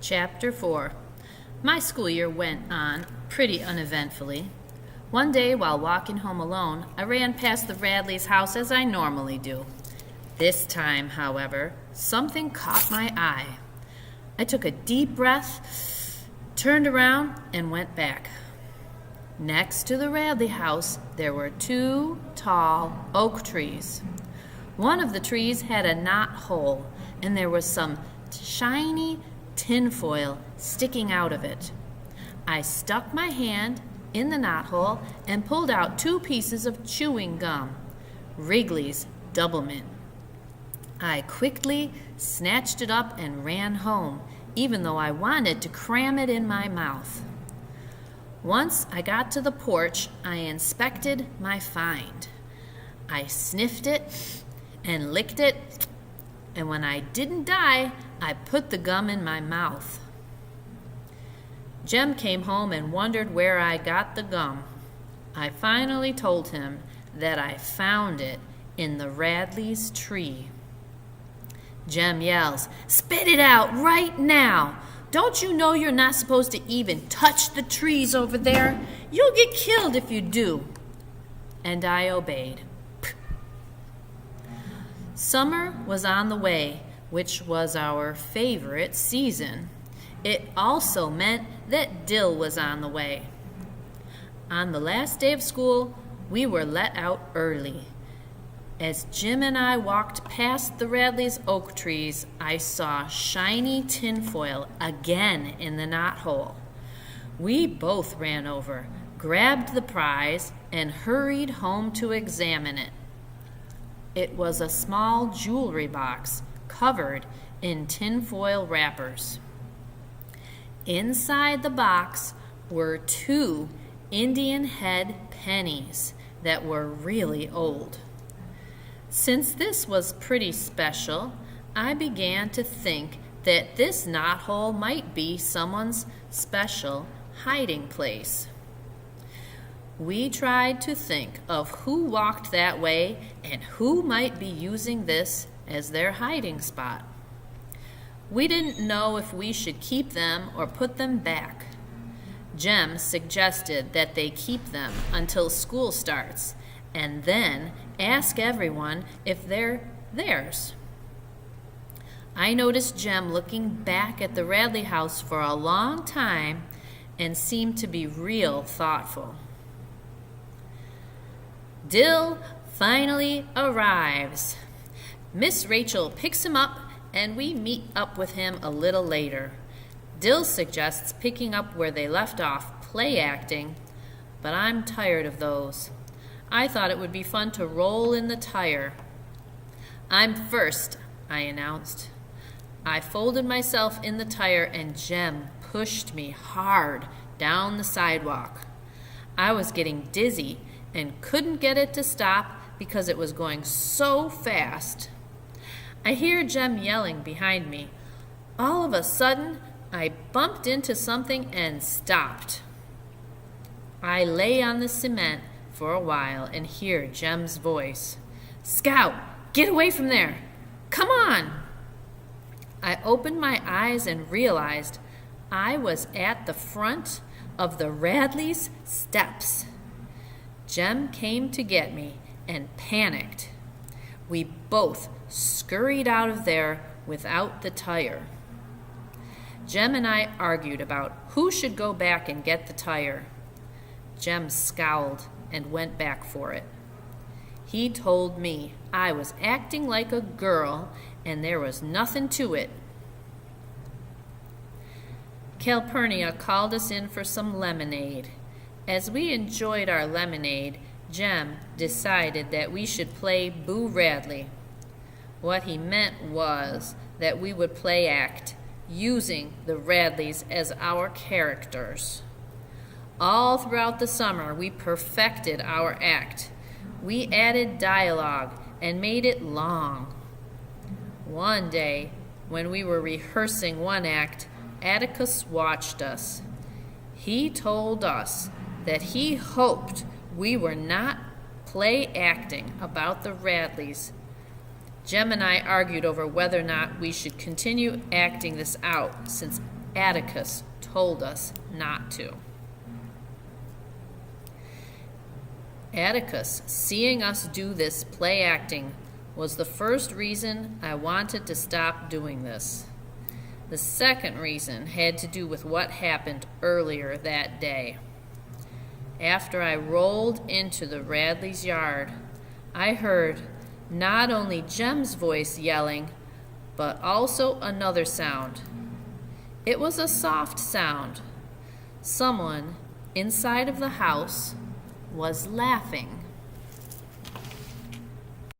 Chapter 4. My school year went on pretty uneventfully. One day, while walking home alone, I ran past the Radleys' house as I normally do. This time, however, something caught my eye. I took a deep breath, turned around, and went back. Next to the Radley house, there were two tall oak trees. One of the trees had a knot hole, and there was some shiny tinfoil sticking out of it. I stuck my hand in the knothole and pulled out 2 pieces of chewing gum, Wrigley's Double Mint. I quickly snatched it up and ran home, even though I wanted to cram it in my mouth. Once I got to the porch, I inspected my find. I sniffed it and licked it, and when I didn't die, I put the gum in my mouth. Jem came home and wondered where I got the gum. I finally told him that I found it in the Radley's tree. Jem yells, "Spit it out right now! Don't you know you're not supposed to even touch the trees over there? You'll get killed if you do." And I obeyed. Summer was on the way, which was our favorite season. It also meant that Dill was on the way. On the last day of school, we were let out early. As Jim and I walked past the Radleys' oak trees, I saw shiny tinfoil again in the knothole. We both ran over, grabbed the prize, and hurried home to examine it. It was a small jewelry box covered in tinfoil wrappers. Inside the box were 2 Indian head pennies that were really old. Since this was pretty special, I began to think that this knothole might be someone's special hiding place. We tried to think of who walked that way and who might be using this as their hiding spot. We didn't know if we should keep them or put them back. Jem suggested that they keep them until school starts and then ask everyone if they're theirs. I noticed Jem looking back at the Radley house for a long time and seemed to be real thoughtful. Dill finally arrives. Miss Rachel picks him up and we meet up with him a little later. Dill suggests picking up where they left off, play acting, but I'm tired of those. I thought it would be fun to roll in the tire. "I'm first," I announced. I folded myself in the tire and Jem pushed me hard down the sidewalk. I was getting dizzy and couldn't get it to stop because it was going so fast. I hear Jem yelling behind me. All of a sudden, I bumped into something and stopped. I lay on the cement for a while and hear Jem's voice. "Scout, get away from there! Come on!" I opened my eyes and realized I was at the front of the Radleys' steps. Jem came to get me and panicked. We both scurried out of there without the tire. Jem and I argued about who should go back and get the tire. Jem scowled and went back for it. He told me I was acting like a girl and there was nothing to it. Calpurnia called us in for some lemonade. As we enjoyed our lemonade, Jem decided that we should play Boo Radley. What he meant was that we would play act, using the Radleys as our characters. All throughout the summer, we perfected our act. We added dialogue and made it long. One day, when we were rehearsing one act, Atticus watched us. He told us that he hoped we were not play acting about the Radleys. Jem and I argued over whether or not we should continue acting this out, since Atticus told us not to. Atticus, seeing us do this play acting, was the first reason I wanted to stop doing this. The second reason had to do with what happened earlier that day. After I rolled into the Radleys' yard, I heard not only Jem's voice yelling, but also another sound. It was a soft sound. Someone inside of the house was laughing.